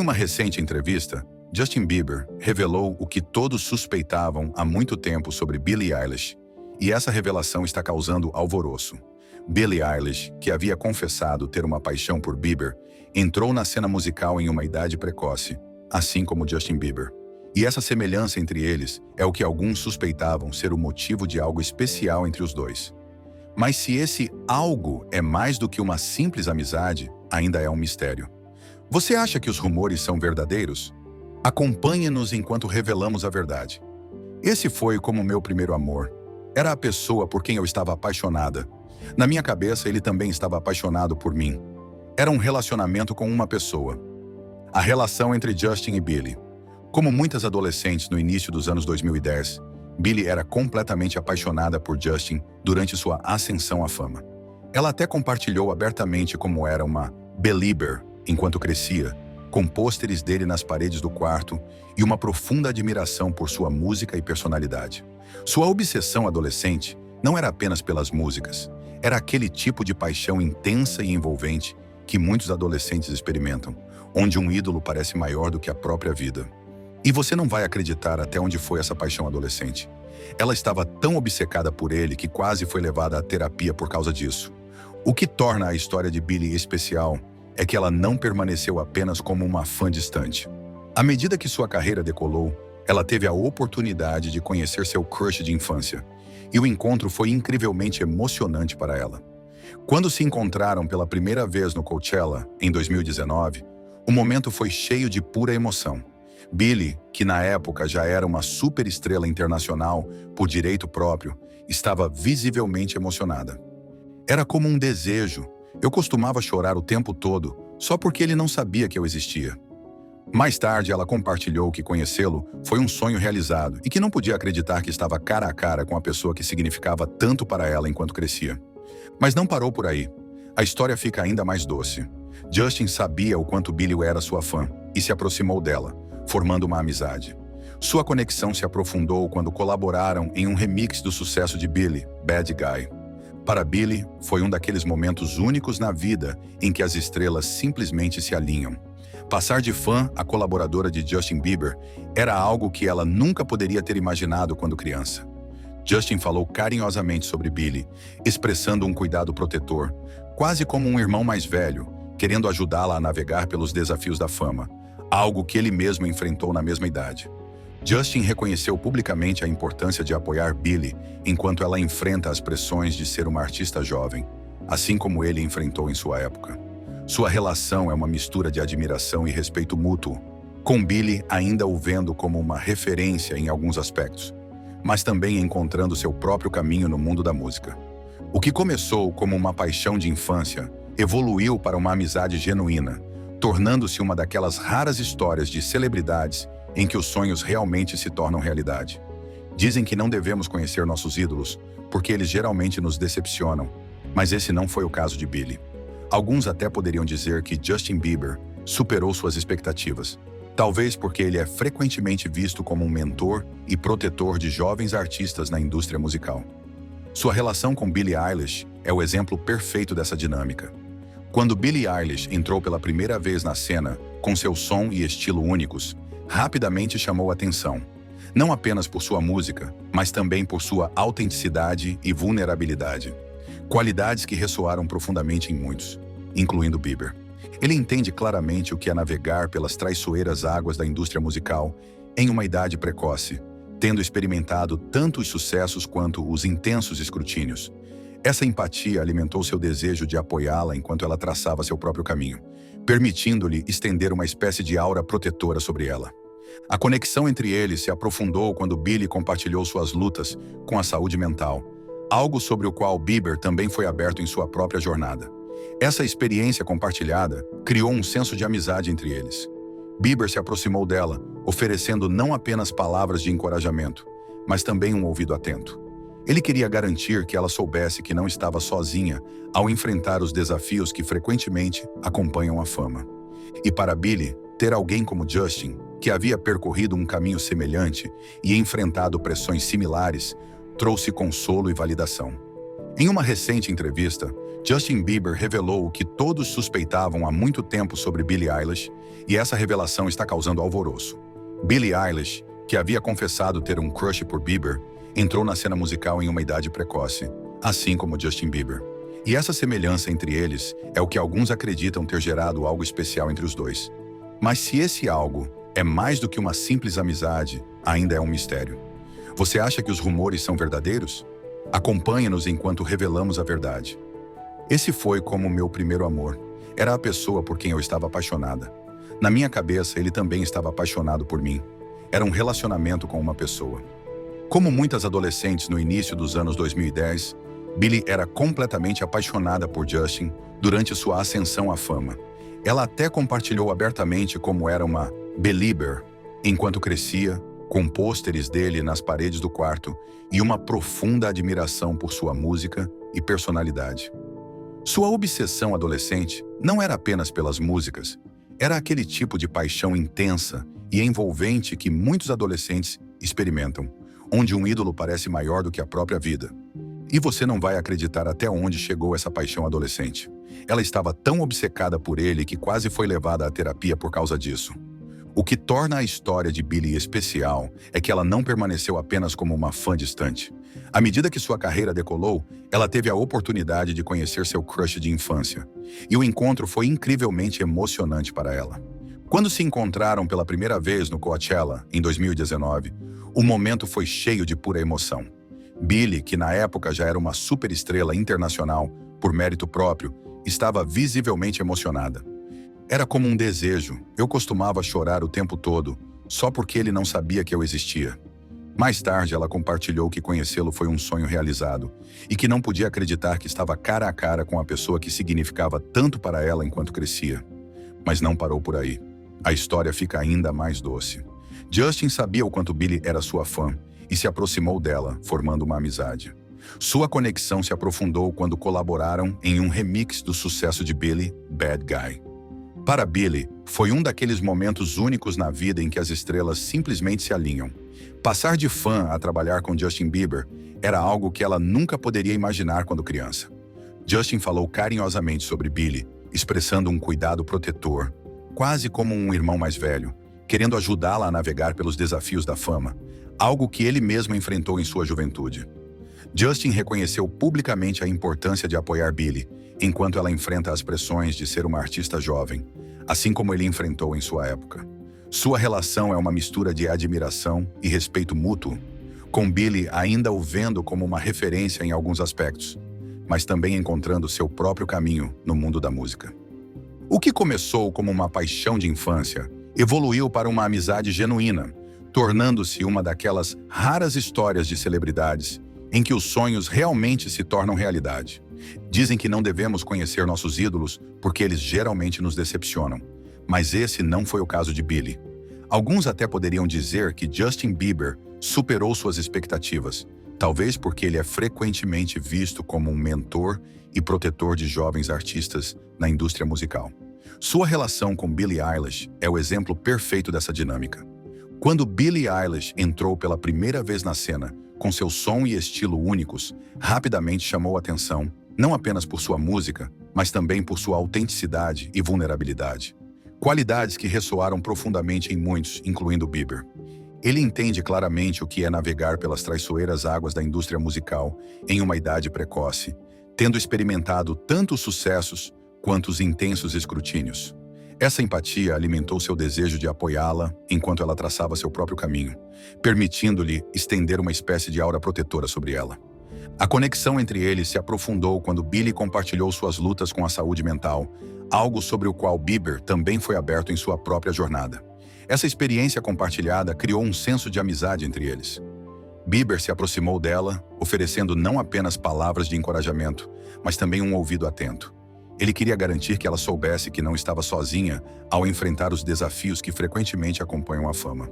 uma recente entrevista, Justin Bieber revelou o que todos suspeitavam há muito tempo sobre Billie Eilish, e essa revelação está causando alvoroço. Billie Eilish, que havia confessado ter uma paixão por Bieber, entrou na cena musical em uma idade precoce, assim como Justin Bieber. E essa semelhança entre eles é o que alguns suspeitavam ser o motivo de algo especial entre os dois. Mas se esse algo é mais do que uma simples amizade, ainda é um mistério. Você acha que os rumores são verdadeiros? Acompanhe-nos enquanto revelamos a verdade. Esse foi como meu primeiro amor. Era a pessoa por quem eu estava apaixonada. Na minha cabeça, ele também estava apaixonado por mim. Era um relacionamento com uma pessoa. A relação entre Justin e Billie. Como muitas adolescentes no início dos anos 2010, Billie era completamente apaixonada por Justin durante sua ascensão à fama. Ela até compartilhou abertamente como era uma Belieber enquanto crescia, com pôsteres dele nas paredes do quarto e uma profunda admiração por sua música e personalidade. Sua obsessão adolescente não era apenas pelas músicas, era aquele tipo de paixão intensa e envolvente que muitos adolescentes experimentam, onde um ídolo parece maior do que a própria vida. E você não vai acreditar até onde foi essa paixão adolescente. Ela estava tão obcecada por ele que quase foi levada à terapia por causa disso. O que torna a história de Billie especial é que ela não permaneceu apenas como uma fã distante. À medida que sua carreira decolou, ela teve a oportunidade de conhecer seu crush de infância, e o encontro foi incrivelmente emocionante para ela. Quando se encontraram pela primeira vez no Coachella, em 2019, o momento foi cheio de pura emoção. Billie, que na época já era uma superestrela internacional por direito próprio, estava visivelmente emocionada. Era como um desejo. Eu costumava chorar o tempo todo, só porque ele não sabia que eu existia. Mais tarde, ela compartilhou que conhecê-lo foi um sonho realizado e que não podia acreditar que estava cara a cara com a pessoa que significava tanto para ela enquanto crescia. Mas não parou por aí. A história fica ainda mais doce. Justin sabia o quanto Billie era sua fã e se aproximou dela, formando uma amizade. Sua conexão se aprofundou quando colaboraram em um remix do sucesso de Billie, Bad Guy. Para Billie, foi um daqueles momentos únicos na vida em que as estrelas simplesmente se alinham. Passar de fã a colaboradora de Justin Bieber era algo que ela nunca poderia ter imaginado quando criança. Justin falou carinhosamente sobre Billie, expressando um cuidado protetor, quase como um irmão mais velho, querendo ajudá-la a navegar pelos desafios da fama, algo que ele mesmo enfrentou na mesma idade. Justin reconheceu publicamente a importância de apoiar Billie enquanto ela enfrenta as pressões de ser uma artista jovem, assim como ele enfrentou em sua época. Sua relação é uma mistura de admiração e respeito mútuo, com Billie ainda o vendo como uma referência em alguns aspectos, mas também encontrando seu próprio caminho no mundo da música. O que começou como uma paixão de infância evoluiu para uma amizade genuína, tornando-se uma daquelas raras histórias de celebridades em que os sonhos realmente se tornam realidade. Dizem que não devemos conhecer nossos ídolos, porque eles geralmente nos decepcionam, mas esse não foi o caso de Billie. Alguns até poderiam dizer que Justin Bieber superou suas expectativas, talvez porque ele é frequentemente visto como um mentor e protetor de jovens artistas na indústria musical. Sua relação com Billie Eilish é o exemplo perfeito dessa dinâmica. Quando Billie Eilish entrou pela primeira vez na cena, com seu som e estilo únicos, rapidamente chamou atenção, não apenas por sua música, mas também por sua autenticidade e vulnerabilidade. Qualidades que ressoaram profundamente em muitos, incluindo Bieber. Ele entende claramente o que é navegar pelas traiçoeiras águas da indústria musical em uma idade precoce, tendo experimentado tanto os sucessos quanto os intensos escrutínios. Essa empatia alimentou seu desejo de apoiá-la enquanto ela traçava seu próprio caminho, permitindo-lhe estender uma espécie de aura protetora sobre ela. A conexão entre eles se aprofundou quando Billie compartilhou suas lutas com a saúde mental, algo sobre o qual Bieber também foi aberto em sua própria jornada. Essa experiência compartilhada criou um senso de amizade entre eles. Bieber se aproximou dela, oferecendo não apenas palavras de encorajamento, mas também um ouvido atento. Ele queria garantir que ela soubesse que não estava sozinha ao enfrentar os desafios que frequentemente acompanham a fama. E para Billie, ter alguém como Justin, que havia percorrido um caminho semelhante e enfrentado pressões similares, trouxe consolo e validação. Em uma recente entrevista, Justin Bieber revelou o que todos suspeitavam há muito tempo sobre Billie Eilish, e essa revelação está causando alvoroço. Billie Eilish, que havia confessado ter um crush por Bieber, entrou na cena musical em uma idade precoce, assim como Justin Bieber. E essa semelhança entre eles é o que alguns acreditam ter gerado algo especial entre os dois. Mas se esse algo é mais do que uma simples amizade, ainda é um mistério. Você acha que os rumores são verdadeiros? Acompanhe-nos enquanto revelamos a verdade. Esse foi como meu primeiro amor. Era a pessoa por quem eu estava apaixonada. Na minha cabeça, ele também estava apaixonado por mim. Era um relacionamento com uma pessoa. Como muitas adolescentes no início dos anos 2010, Billie era completamente apaixonada por Justin durante sua ascensão à fama. Ela até compartilhou abertamente como era uma Belieber enquanto crescia, com pôsteres dele nas paredes do quarto e uma profunda admiração por sua música e personalidade. Sua obsessão adolescente não era apenas pelas músicas, era aquele tipo de paixão intensa e envolvente que muitos adolescentes experimentam, onde um ídolo parece maior do que a própria vida. E você não vai acreditar até onde chegou essa paixão adolescente. Ela estava tão obcecada por ele que quase foi levada à terapia por causa disso. O que torna a história de Billie especial é que ela não permaneceu apenas como uma fã distante. À medida que sua carreira decolou, ela teve a oportunidade de conhecer seu crush de infância. E o encontro foi incrivelmente emocionante para ela. Quando se encontraram pela primeira vez no Coachella, em 2019, o momento foi cheio de pura emoção. Billie, que na época já era uma superestrela internacional por mérito próprio, estava visivelmente emocionada. Era como um desejo. Eu costumava chorar o tempo todo, só porque ele não sabia que eu existia. Mais tarde, ela compartilhou que conhecê-lo foi um sonho realizado e que não podia acreditar que estava cara a cara com a pessoa que significava tanto para ela enquanto crescia. Mas não parou por aí. A história fica ainda mais doce. Justin sabia o quanto Billie era sua fã e se aproximou dela, formando uma amizade. Sua conexão se aprofundou quando colaboraram em um remix do sucesso de Billie, Bad Guy. Para Billie, foi um daqueles momentos únicos na vida em que as estrelas simplesmente se alinham. Passar de fã a trabalhar com Justin Bieber era algo que ela nunca poderia imaginar quando criança. Justin falou carinhosamente sobre Billie, expressando um cuidado protetor, quase como um irmão mais velho, querendo ajudá-la a navegar pelos desafios da fama, algo que ele mesmo enfrentou em sua juventude. Justin reconheceu publicamente a importância de apoiar Billie, enquanto ela enfrenta as pressões de ser uma artista jovem, assim como ele enfrentou em sua época. Sua relação é uma mistura de admiração e respeito mútuo, com Billie ainda o vendo como uma referência em alguns aspectos, mas também encontrando seu próprio caminho no mundo da música. O que começou como uma paixão de infância evoluiu para uma amizade genuína, tornando-se uma daquelas raras histórias de celebridades em que os sonhos realmente se tornam realidade. Dizem que não devemos conhecer nossos ídolos porque eles geralmente nos decepcionam, mas esse não foi o caso de Billie. Alguns até poderiam dizer que Justin Bieber superou suas expectativas, talvez porque ele é frequentemente visto como um mentor e protetor de jovens artistas na indústria musical. Sua relação com Billie Eilish é o exemplo perfeito dessa dinâmica. Quando Billie Eilish entrou pela primeira vez na cena, com seu som e estilo únicos, rapidamente chamou atenção, não apenas por sua música, mas também por sua autenticidade e vulnerabilidade. Qualidades que ressoaram profundamente em muitos, incluindo Bieber. Ele entende claramente o que é navegar pelas traiçoeiras águas da indústria musical em uma idade precoce, tendo experimentado tanto os sucessos quanto os intensos escrutínios. Essa empatia alimentou seu desejo de apoiá-la enquanto ela traçava seu próprio caminho, permitindo-lhe estender uma espécie de aura protetora sobre ela. A conexão entre eles se aprofundou quando Billie compartilhou suas lutas com a saúde mental, algo sobre o qual Bieber também foi aberto em sua própria jornada. Essa experiência compartilhada criou um senso de amizade entre eles. Bieber se aproximou dela, oferecendo não apenas palavras de encorajamento, mas também um ouvido atento. Ele queria garantir que ela soubesse que não estava sozinha ao enfrentar os desafios que frequentemente acompanham a fama.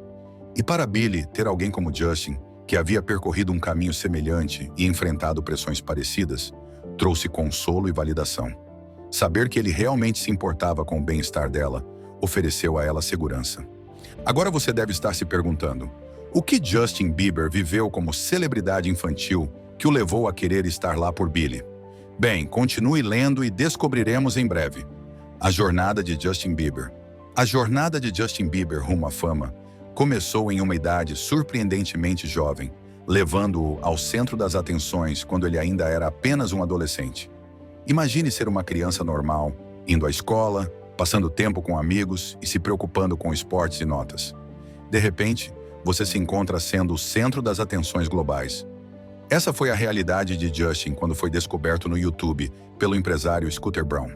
E para Billie, ter alguém como Justin, que havia percorrido um caminho semelhante e enfrentado pressões parecidas, trouxe consolo e validação. Saber que ele realmente se importava com o bem-estar dela ofereceu a ela segurança. Agora você deve estar se perguntando, o que Justin Bieber viveu como celebridade infantil que o levou a querer estar lá por Billie? Bem, continue lendo e descobriremos em breve. A jornada de Justin Bieber. A jornada de Justin Bieber rumo à fama começou em uma idade surpreendentemente jovem, levando-o ao centro das atenções quando ele ainda era apenas um adolescente. Imagine ser uma criança normal, indo à escola, passando tempo com amigos e se preocupando com esportes e notas. De repente, você se encontra sendo o centro das atenções globais. Essa foi a realidade de Justin quando foi descoberto no YouTube pelo empresário Scooter Braun.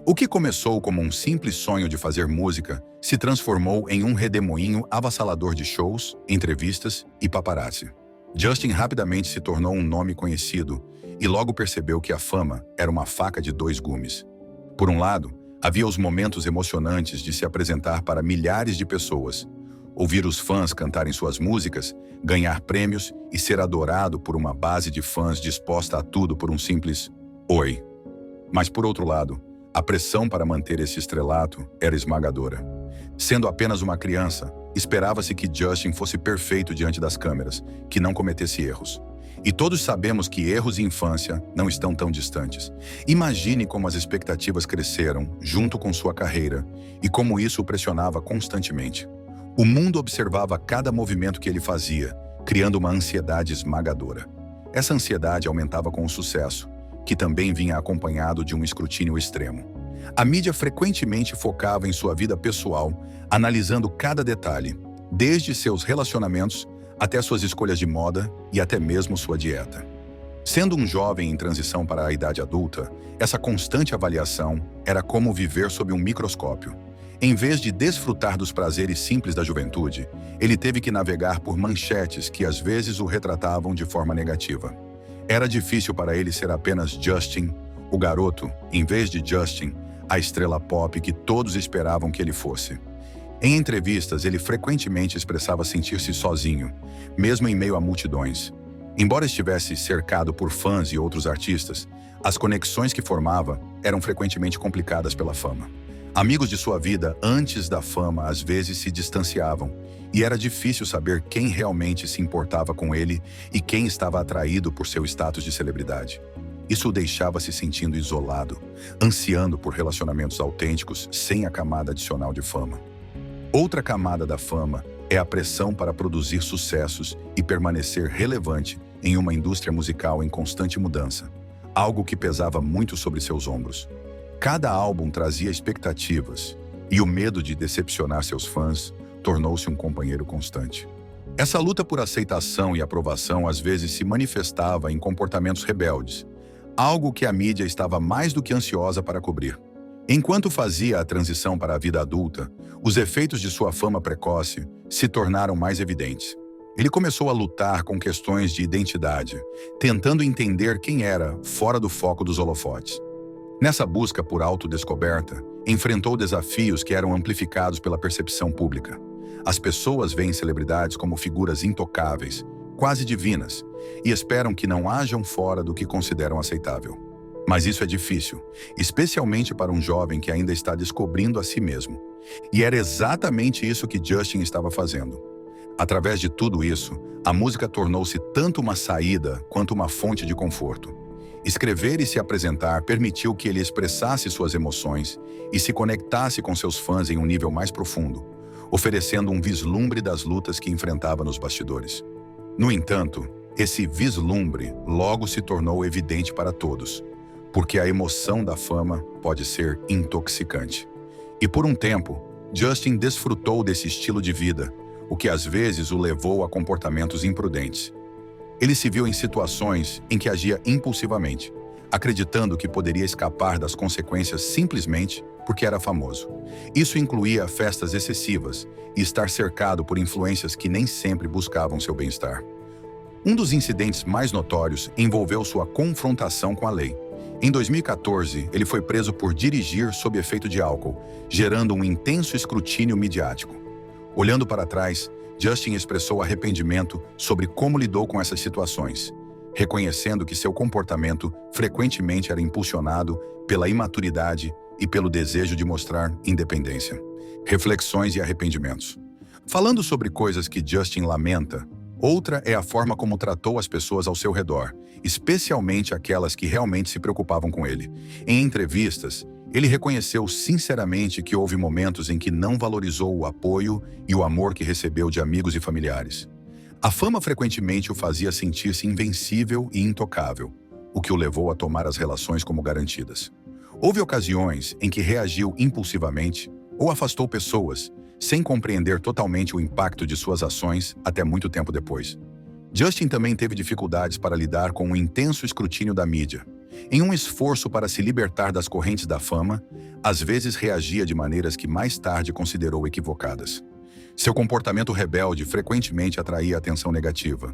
O que começou como um simples sonho de fazer música se transformou em um redemoinho avassalador de shows, entrevistas e paparazzi. Justin rapidamente se tornou um nome conhecido e logo percebeu que a fama era uma faca de dois gumes. Por um lado, havia os momentos emocionantes de se apresentar para milhares de pessoas, ouvir os fãs cantarem suas músicas, ganhar prêmios e ser adorado por uma base de fãs disposta a tudo por um simples "oi". Mas por outro lado, a pressão para manter esse estrelato era esmagadora. Sendo apenas uma criança, esperava-se que Justin fosse perfeito diante das câmeras, que não cometesse erros. E todos sabemos que erros de infância não estão tão distantes. Imagine como as expectativas cresceram junto com sua carreira e como isso o pressionava constantemente. O mundo observava cada movimento que ele fazia, criando uma ansiedade esmagadora. Essa ansiedade aumentava com o sucesso, que também vinha acompanhado de um escrutínio extremo. A mídia frequentemente focava em sua vida pessoal, analisando cada detalhe, desde seus relacionamentos até suas escolhas de moda e até mesmo sua dieta. Sendo um jovem em transição para a idade adulta, essa constante avaliação era como viver sob um microscópio. Em vez de desfrutar dos prazeres simples da juventude, ele teve que navegar por manchetes que às vezes o retratavam de forma negativa. Era difícil para ele ser apenas Justin, o garoto, em vez de Justin, a estrela pop que todos esperavam que ele fosse. Em entrevistas, ele frequentemente expressava sentir-se sozinho, mesmo em meio a multidões. Embora estivesse cercado por fãs e outros artistas, as conexões que formava eram frequentemente complicadas pela fama. Amigos de sua vida antes da fama às vezes se distanciavam, e era difícil saber quem realmente se importava com ele e quem estava atraído por seu status de celebridade. Isso o deixava se sentindo isolado, ansiando por relacionamentos autênticos sem a camada adicional de fama. Outra camada da fama é a pressão para produzir sucessos e permanecer relevante em uma indústria musical em constante mudança, algo que pesava muito sobre seus ombros. Cada álbum trazia expectativas, e o medo de decepcionar seus fãs tornou-se um companheiro constante. Essa luta por aceitação e aprovação às vezes se manifestava em comportamentos rebeldes, algo que a mídia estava mais do que ansiosa para cobrir. Enquanto fazia a transição para a vida adulta, os efeitos de sua fama precoce se tornaram mais evidentes. Ele começou a lutar com questões de identidade, tentando entender quem era fora do foco dos holofotes. Nessa busca por autodescoberta, enfrentou desafios que eram amplificados pela percepção pública. As pessoas veem celebridades como figuras intocáveis, quase divinas, e esperam que não hajam fora do que consideram aceitável. Mas isso é difícil, especialmente para um jovem que ainda está descobrindo a si mesmo. E era exatamente isso que Justin estava fazendo. Através de tudo isso, a música tornou-se tanto uma saída quanto uma fonte de conforto. Escrever e se apresentar permitiu que ele expressasse suas emoções e se conectasse com seus fãs em um nível mais profundo, oferecendo um vislumbre das lutas que enfrentava nos bastidores. No entanto, esse vislumbre logo se tornou evidente para todos, porque a emoção da fama pode ser intoxicante. E por um tempo, Justin desfrutou desse estilo de vida, o que às vezes o levou a comportamentos imprudentes. Ele se viu em situações em que agia impulsivamente, acreditando que poderia escapar das consequências simplesmente porque era famoso. Isso incluía festas excessivas e estar cercado por influências que nem sempre buscavam seu bem-estar. Um dos incidentes mais notórios envolveu sua confrontação com a lei. Em 2014, ele foi preso por dirigir sob efeito de álcool, gerando um intenso escrutínio midiático. Olhando para trás, Justin expressou arrependimento sobre como lidou com essas situações, reconhecendo que seu comportamento frequentemente era impulsionado pela imaturidade e pelo desejo de mostrar independência. Reflexões e arrependimentos. Falando sobre coisas que Justin lamenta, Outra é a forma como tratou as pessoas ao seu redor, especialmente aquelas que realmente se preocupavam com ele. Em entrevistas, ele reconheceu sinceramente que houve momentos em que não valorizou o apoio e o amor que recebeu de amigos e familiares. A fama frequentemente o fazia sentir-se invencível e intocável, o que o levou a tomar as relações como garantidas. Houve ocasiões em que reagiu impulsivamente ou afastou pessoas, sem compreender totalmente o impacto de suas ações até muito tempo depois. Justin também teve dificuldades para lidar com o intenso escrutínio da mídia. Em um esforço para se libertar das correntes da fama, às vezes reagia de maneiras que mais tarde considerou equivocadas. Seu comportamento rebelde frequentemente atraía atenção negativa.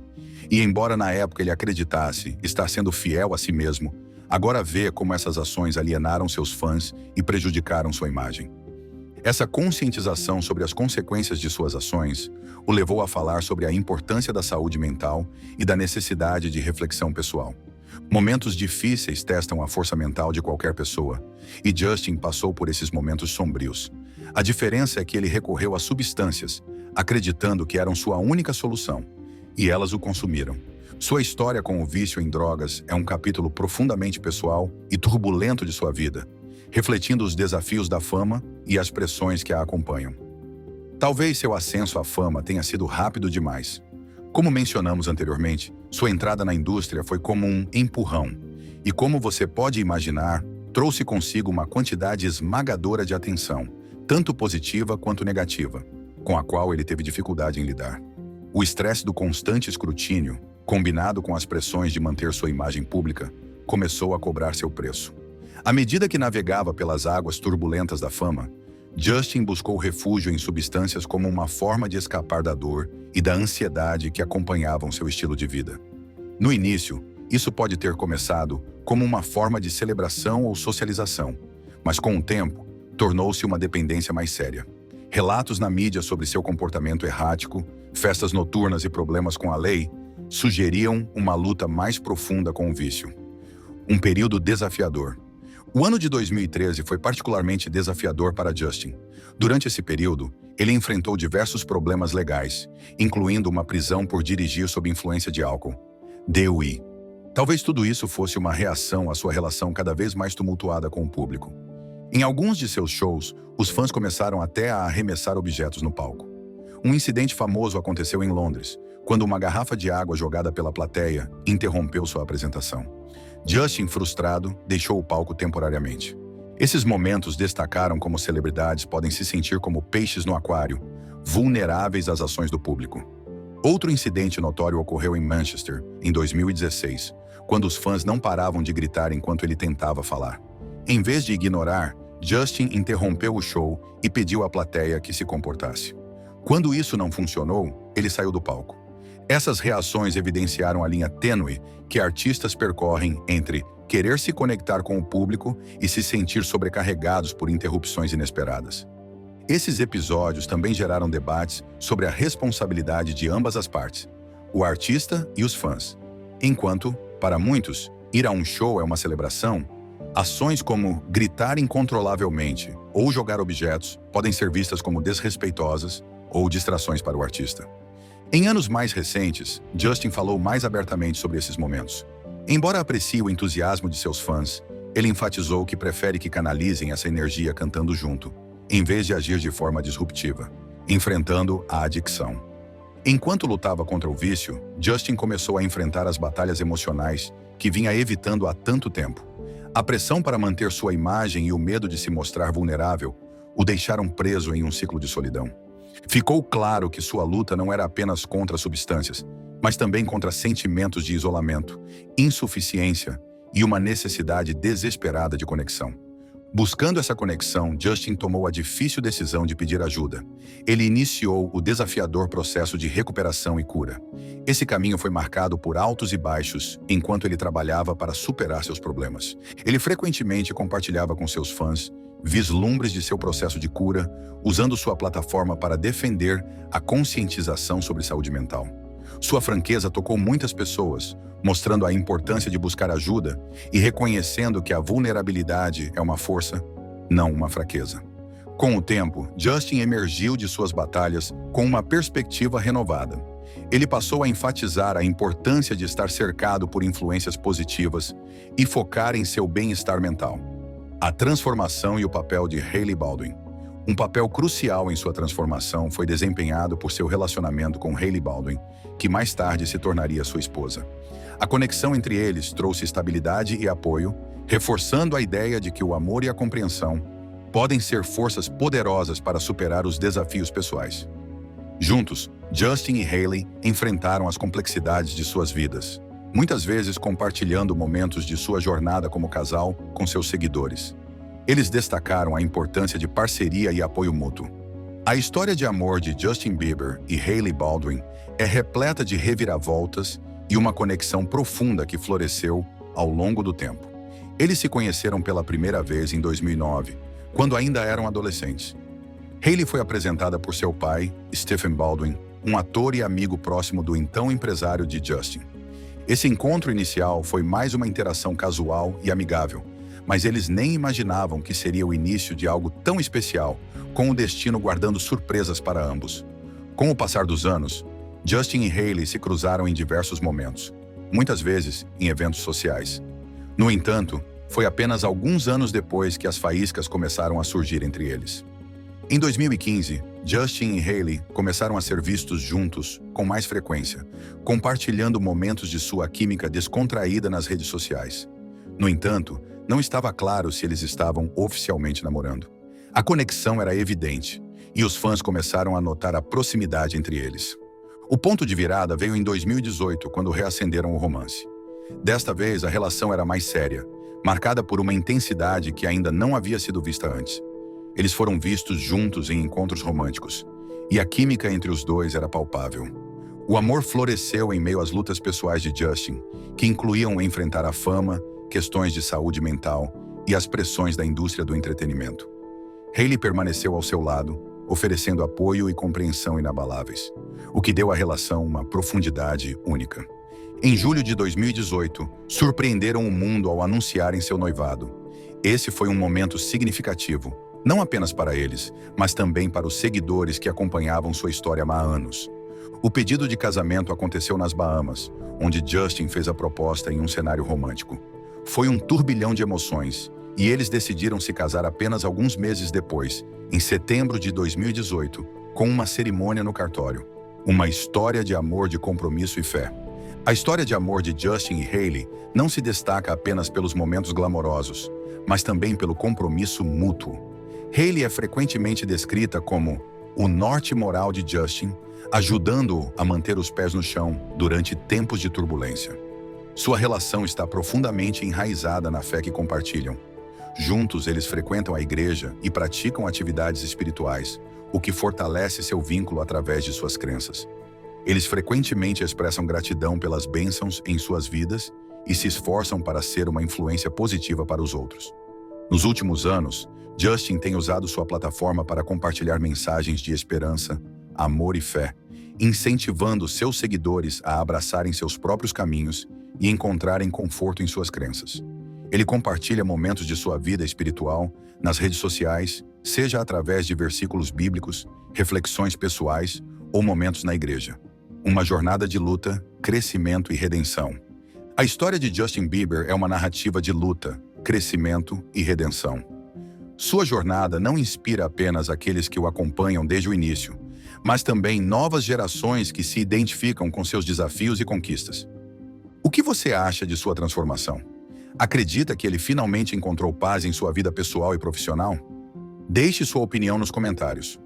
E embora na época ele acreditasse estar sendo fiel a si mesmo, agora vê como essas ações alienaram seus fãs e prejudicaram sua imagem. Essa conscientização sobre as consequências de suas ações o levou a falar sobre a importância da saúde mental e da necessidade de reflexão pessoal. Momentos difíceis testam a força mental de qualquer pessoa, e Justin passou por esses momentos sombrios. A diferença é que ele recorreu a substâncias, acreditando que eram sua única solução, e elas o consumiram. Sua história com o vício em drogas é um capítulo profundamente pessoal e turbulento de sua vida, refletindo os desafios da fama e as pressões que a acompanham. Talvez seu ascenso à fama tenha sido rápido demais. Como mencionamos anteriormente, sua entrada na indústria foi como um empurrão, e como você pode imaginar, trouxe consigo uma quantidade esmagadora de atenção, tanto positiva quanto negativa, com a qual ele teve dificuldade em lidar. O estresse do constante escrutínio, combinado com as pressões de manter sua imagem pública, começou a cobrar seu preço. À medida que navegava pelas águas turbulentas da fama, Justin buscou refúgio em substâncias como uma forma de escapar da dor e da ansiedade que acompanhavam seu estilo de vida. No início, isso pode ter começado como uma forma de celebração ou socialização, mas com o tempo, tornou-se uma dependência mais séria. Relatos na mídia sobre seu comportamento errático, festas noturnas e problemas com a lei sugeriam uma luta mais profunda com o vício. Um período desafiador. O ano de 2013 foi particularmente desafiador para Justin. Durante esse período, ele enfrentou diversos problemas legais, incluindo uma prisão por dirigir sob influência de álcool, DUI. Talvez tudo isso fosse uma reação à sua relação cada vez mais tumultuada com o público. Em alguns de seus shows, os fãs começaram até a arremessar objetos no palco. Um incidente famoso aconteceu em Londres, quando uma garrafa de água jogada pela plateia interrompeu sua apresentação. Justin, frustrado, deixou o palco temporariamente. Esses momentos destacaram como celebridades podem se sentir como peixes no aquário, vulneráveis às ações do público. Outro incidente notório ocorreu em Manchester, em 2016, quando os fãs não paravam de gritar enquanto ele tentava falar. Em vez de ignorar, Justin interrompeu o show e pediu à plateia que se comportasse. Quando isso não funcionou, ele saiu do palco. Essas reações evidenciaram a linha tênue que artistas percorrem entre querer se conectar com o público e se sentir sobrecarregados por interrupções inesperadas. Esses episódios também geraram debates sobre a responsabilidade de ambas as partes, o artista e os fãs. Enquanto, para muitos, ir a um show é uma celebração, ações como gritar incontrolavelmente ou jogar objetos podem ser vistas como desrespeitosas ou distrações para o artista. Em anos mais recentes, Justin falou mais abertamente sobre esses momentos. Embora aprecie o entusiasmo de seus fãs, ele enfatizou que prefere que canalizem essa energia cantando junto, em vez de agir de forma disruptiva, enfrentando a adicção. Enquanto lutava contra o vício, Justin começou a enfrentar as batalhas emocionais que vinha evitando há tanto tempo. A pressão para manter sua imagem e o medo de se mostrar vulnerável o deixaram preso em um ciclo de solidão. Ficou claro que sua luta não era apenas contra substâncias, mas também contra sentimentos de isolamento, insuficiência e uma necessidade desesperada de conexão. Buscando essa conexão, Justin tomou a difícil decisão de pedir ajuda. Ele iniciou o desafiador processo de recuperação e cura. Esse caminho foi marcado por altos e baixos enquanto ele trabalhava para superar seus problemas. Ele frequentemente compartilhava com seus fãs vislumbres de seu processo de cura, usando sua plataforma para defender a conscientização sobre saúde mental. Sua franqueza tocou muitas pessoas, mostrando a importância de buscar ajuda e reconhecendo que a vulnerabilidade é uma força, não uma fraqueza. Com o tempo, Justin emergiu de suas batalhas com uma perspectiva renovada. Ele passou a enfatizar a importância de estar cercado por influências positivas e focar em seu bem-estar mental. A transformação e o papel de Hailey Baldwin. Um papel crucial em sua transformação foi desempenhado por seu relacionamento com Hailey Baldwin, que mais tarde se tornaria sua esposa. A conexão entre eles trouxe estabilidade e apoio, reforçando a ideia de que o amor e a compreensão podem ser forças poderosas para superar os desafios pessoais. Juntos, Justin e Hailey enfrentaram as complexidades de suas vidas, muitas vezes compartilhando momentos de sua jornada como casal com seus seguidores. Eles destacaram a importância de parceria e apoio mútuo. A história de amor de Justin Bieber e Hailey Baldwin é repleta de reviravoltas e uma conexão profunda que floresceu ao longo do tempo. Eles se conheceram pela primeira vez em 2009, quando ainda eram adolescentes. Hailey foi apresentada por seu pai, Stephen Baldwin, um ator e amigo próximo do então empresário de Justin. Esse encontro inicial foi mais uma interação casual e amigável, mas eles nem imaginavam que seria o início de algo tão especial, com o destino guardando surpresas para ambos. Com o passar dos anos, Justin e Hailey se cruzaram em diversos momentos, muitas vezes em eventos sociais. No entanto, foi apenas alguns anos depois que as faíscas começaram a surgir entre eles. Em 2015, Justin e Hailey começaram a ser vistos juntos com mais frequência, compartilhando momentos de sua química descontraída nas redes sociais. No entanto, não estava claro se eles estavam oficialmente namorando. A conexão era evidente, e os fãs começaram a notar a proximidade entre eles. O ponto de virada veio em 2018, quando reacenderam o romance. Desta vez, a relação era mais séria, marcada por uma intensidade que ainda não havia sido vista antes. Eles foram vistos juntos em encontros românticos, e a química entre os dois era palpável. O amor floresceu em meio às lutas pessoais de Justin, que incluíam enfrentar a fama, questões de saúde mental e as pressões da indústria do entretenimento. Hailey permaneceu ao seu lado, oferecendo apoio e compreensão inabaláveis, o que deu à relação uma profundidade única. Em julho de 2018, surpreenderam o mundo ao anunciarem seu noivado. Esse foi um momento significativo, não apenas para eles, mas também para os seguidores que acompanhavam sua história há anos. O pedido de casamento aconteceu nas Bahamas, onde Justin fez a proposta em um cenário romântico. Foi um turbilhão de emoções, e eles decidiram se casar apenas alguns meses depois, em setembro de 2018, com uma cerimônia no cartório. Uma história de amor, de compromisso e fé. A história de amor de Justin e Hailey não se destaca apenas pelos momentos glamourosos, mas também pelo compromisso mútuo. Hailey é frequentemente descrita como o norte moral de Justin, ajudando-o a manter os pés no chão durante tempos de turbulência. Sua relação está profundamente enraizada na fé que compartilham. Juntos, eles frequentam a igreja e praticam atividades espirituais, o que fortalece seu vínculo através de suas crenças. Eles frequentemente expressam gratidão pelas bênçãos em suas vidas e se esforçam para ser uma influência positiva para os outros. Nos últimos anos, Justin tem usado sua plataforma para compartilhar mensagens de esperança, amor e fé, incentivando seus seguidores a abraçarem seus próprios caminhos e encontrarem conforto em suas crenças. Ele compartilha momentos de sua vida espiritual nas redes sociais, seja através de versículos bíblicos, reflexões pessoais ou momentos na igreja. Uma jornada de luta, crescimento e redenção. A história de Justin Bieber é uma narrativa de luta, crescimento e redenção. Sua jornada não inspira apenas aqueles que o acompanham desde o início, mas também novas gerações que se identificam com seus desafios e conquistas. O que você acha de sua transformação? Acredita que ele finalmente encontrou paz em sua vida pessoal e profissional? Deixe sua opinião nos comentários.